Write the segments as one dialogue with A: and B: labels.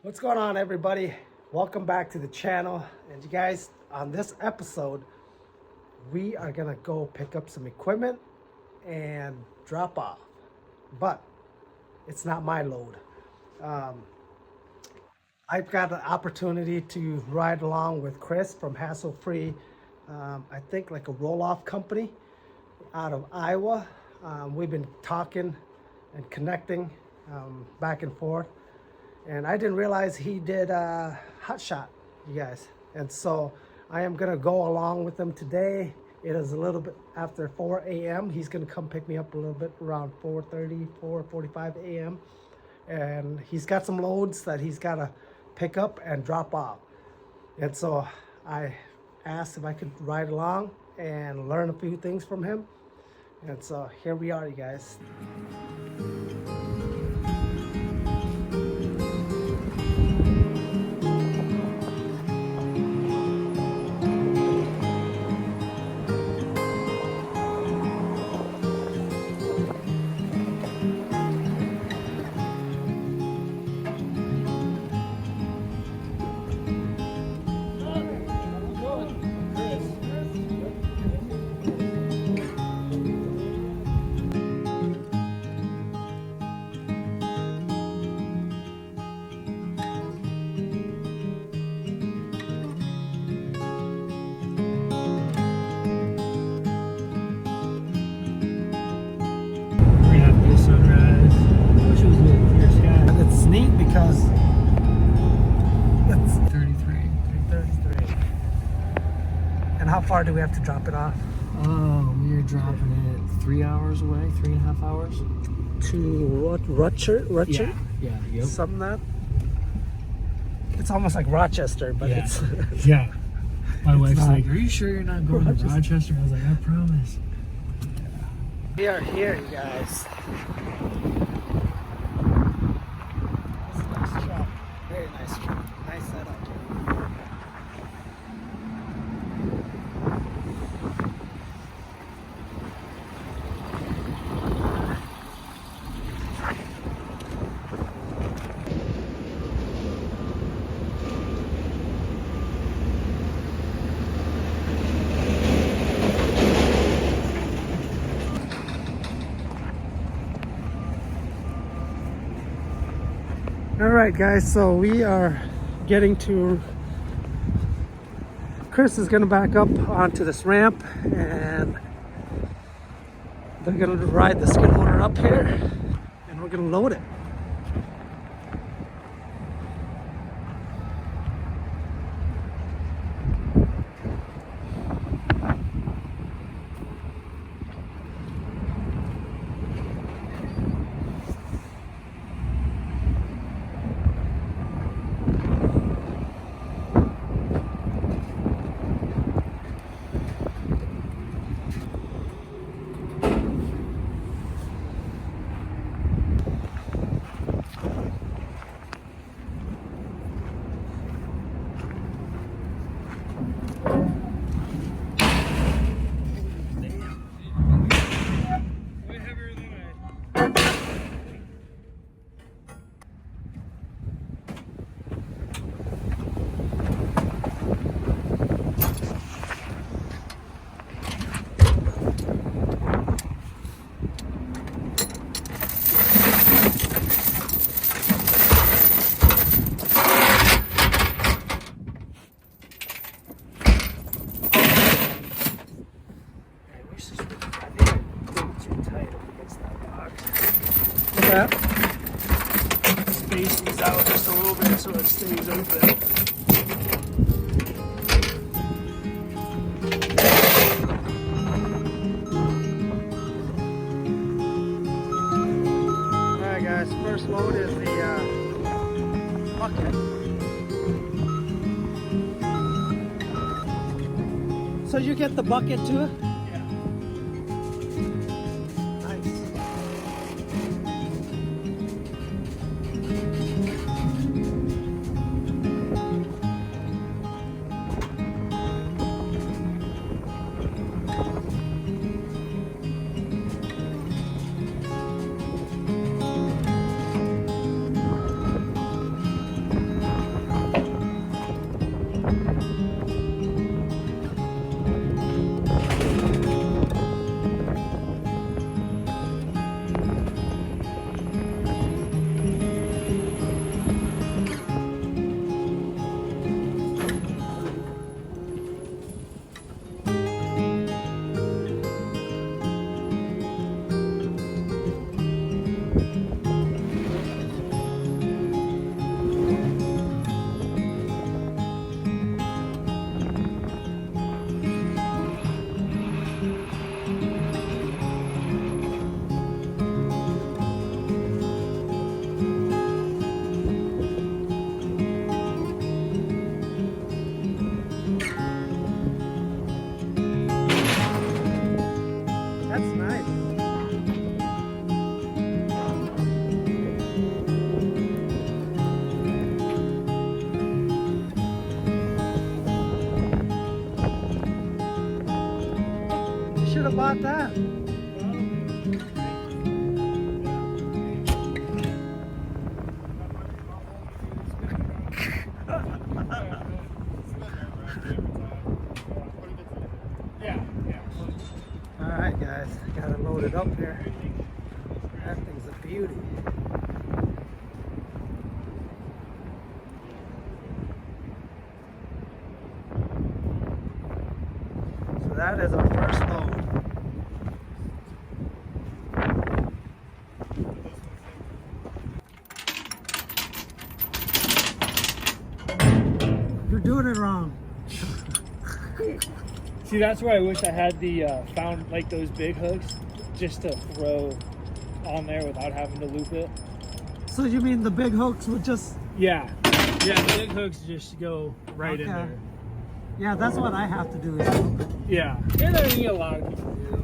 A: What's going on, everybody? Welcome back to the channel. And you guys, on this episode, we are gonna go pick up some equipment and drop off, but it's not my load. I've got an opportunity to ride along with Chris from Hassle-Free, I think like a roll-off company out of Iowa. We've been talking and connecting back and forth. And I didn't realize he did Hotshot, you guys. And so I am gonna go along with him today. It is a little bit after 4 a.m. He's gonna come pick me up a little bit around 4:30, 4:45 a.m. And he's got some loads that he's gotta pick up and drop off. And so I asked if I could ride along and learn a few things from him. And so here we are, you guys. Because it's
B: 33.
A: And how far do we have to drop it off?
B: We are dropping it 3 hours away, 3.5 hours.
A: To what? Rutcher?
B: Yeah, yep.
A: Something that? It's almost like Rochester, but
B: Yeah.
A: it's...
B: Yeah. My wife's
A: not.
B: like, are you sure you're not going to Rochester? I was like, I promise.
A: We are here, you guys. This is a nice truck. Very nice truck. Nice setup. All right, guys, so we are getting to... Chris is gonna back up onto this ramp and they're gonna ride the skid loader up here and we're gonna load it.
B: Space these out just a little bit so it stays open.
A: Alright, guys, first load is the bucket. So you get the bucket too?
B: Yeah.
A: Nice. should have bought that. Alright guys, gotta load it up here. That thing's a beauty. So that is our first load. You're doing it wrong.
C: See, that's where I wish I had the found like those big hooks just to throw on there without having to loop it.
A: So you mean the big hooks would just...
C: Yeah, the big hooks just go right in there.
A: Yeah, that's what I have to do is loop it.
C: Yeah, and I think a lot of people do.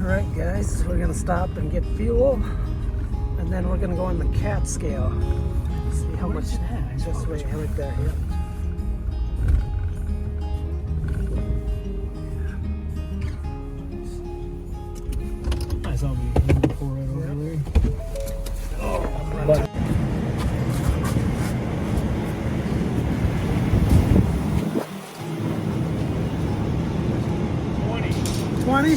A: Alright guys, we're gonna stop and get fuel, and then we're gonna go on the cat scale. See how much this way, right there. Yeah.
C: I saw me pour right over there.
A: But 20?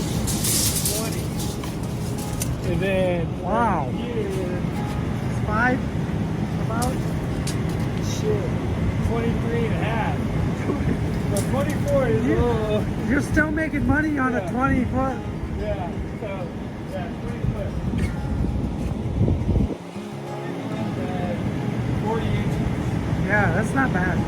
C: And then
A: Wow.
C: here,
A: 5? About?
C: shit, 23 and a half. But 24 is a little,
A: You're still making money on a 20 foot.
C: yeah, so, yeah, 20 foot. 40 inches.
A: Yeah, that's not bad.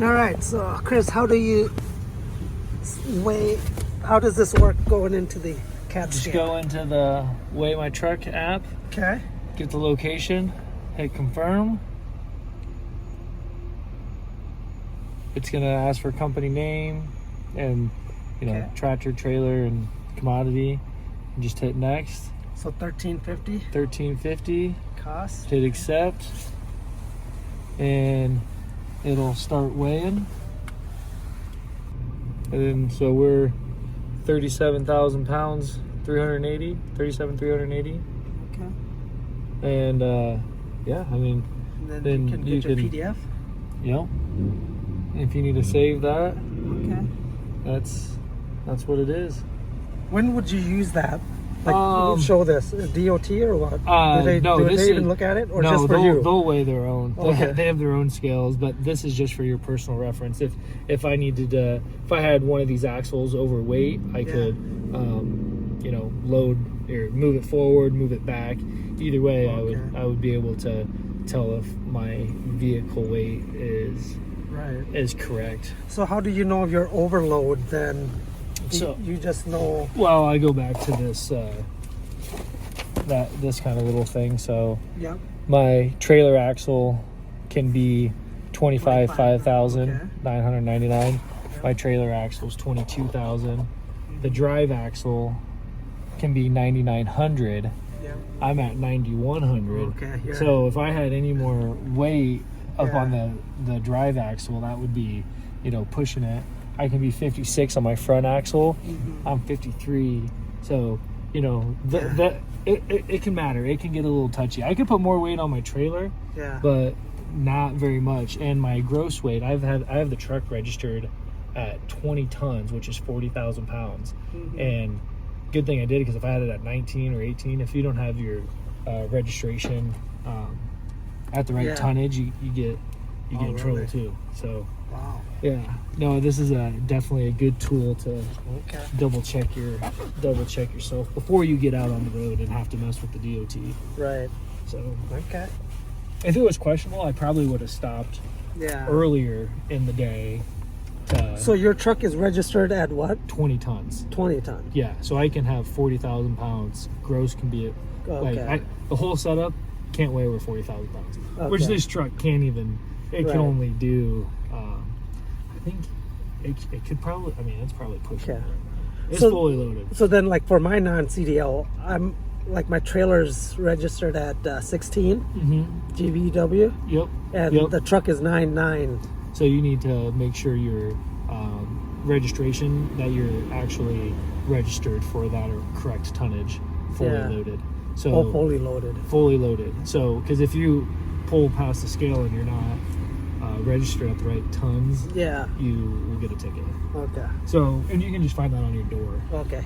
A: All right, so Chris, how do you weigh? How does this work going into the cat
C: Just
A: scale?
C: go into the Weigh My Truck app,
A: Okay.
C: get the location, hit confirm. It's gonna ask for company name and
A: Okay.
C: tractor, trailer, and commodity. And just hit next.
A: So 1350
C: $13.50.
A: cost.
C: Hit accept, and it'll start weighing. And then so we're 37,000 pounds, 380, 380.
A: Okay.
C: And yeah, I mean,
A: And then,
C: Then
A: you can
C: you
A: get your
C: can-
A: PDF.
C: if you need to save that,
A: Okay.
C: that's what it is.
A: When would you use that? Like, show this DOT or what?
C: No,
A: do
C: this
A: they even
C: is-
A: look at it, or
C: no,
A: just for
C: they'll,
A: you?
C: they'll weigh their own.
A: Okay.
C: They have their own scales, but this is just for your personal reference. If I needed to, if I had one of these axles overweight, I could, load or move it forward, move it back. Either way,
A: Okay.
C: I would be able to tell if my vehicle weight is
A: Right.
C: is correct.
A: So how do you know if you're overload then?
C: So
A: You just know.
C: well, I go back to this this kind of little thing. So
A: Yep.
C: my trailer axle can be 25,999. My trailer axle is 22,000. The drive axle can be 9,900.
A: Yep.
C: I'm at 9,100.
A: Okay. Yeah.
C: So if I had any more weight up
A: Yeah.
C: on the drive axle, that would be, pushing it. I can be 56 on my front axle.
A: Mhm.
C: I'm 53. So,
A: Yeah.
C: it can matter. It can get a little touchy. I could put more weight on my trailer,
A: Yeah.
C: but not very much. And my gross weight, I have the truck registered at 20 tons, which is 40,000 pounds.
A: Mhm.
C: And good thing I did, because if I had it at 19 or 18, if you don't have your registration at the right
A: Yeah.
C: tonnage, you get
A: Oh,
C: in trouble
A: really?
C: too. So
A: Wow.
C: yeah, no, this is definitely a good tool to
A: Okay.
C: double check yourself before you get out on the road and have to mess with the DOT.
A: Right.
C: So
A: Okay.
C: if it was questionable, I probably would have stopped
A: Yeah.
C: earlier in the day to
A: So your truck is registered at what?
C: 20 tons.
A: 20 tons.
C: Yeah, so I can have 40,000 pounds. Gross can be
A: Okay.
C: the whole setup can't weigh over 40,000 pounds, which
A: Okay.
C: this truck can't even. It
A: Right.
C: can only do. I think it could probably. I mean, it's probably pushing
A: Okay.
C: it right now. It's
A: So-
C: fully loaded.
A: So then, like for my non-CDL, I'm like my trailer's registered at 16
C: Mm-hmm.
A: GVW,
C: Yep.
A: and
C: Yep.
A: the truck is 99.
C: So you need to make sure your registration, that you're actually registered for that or correct tonnage, fully
A: Yeah.
C: loaded. So
A: Oh, fully loaded.
C: fully loaded. So because if you pull past the scale and you're not registered at the right tons,
A: Yeah.
C: you will get a ticket.
A: Okay.
C: So, and you can just find that on your door.
A: Okay.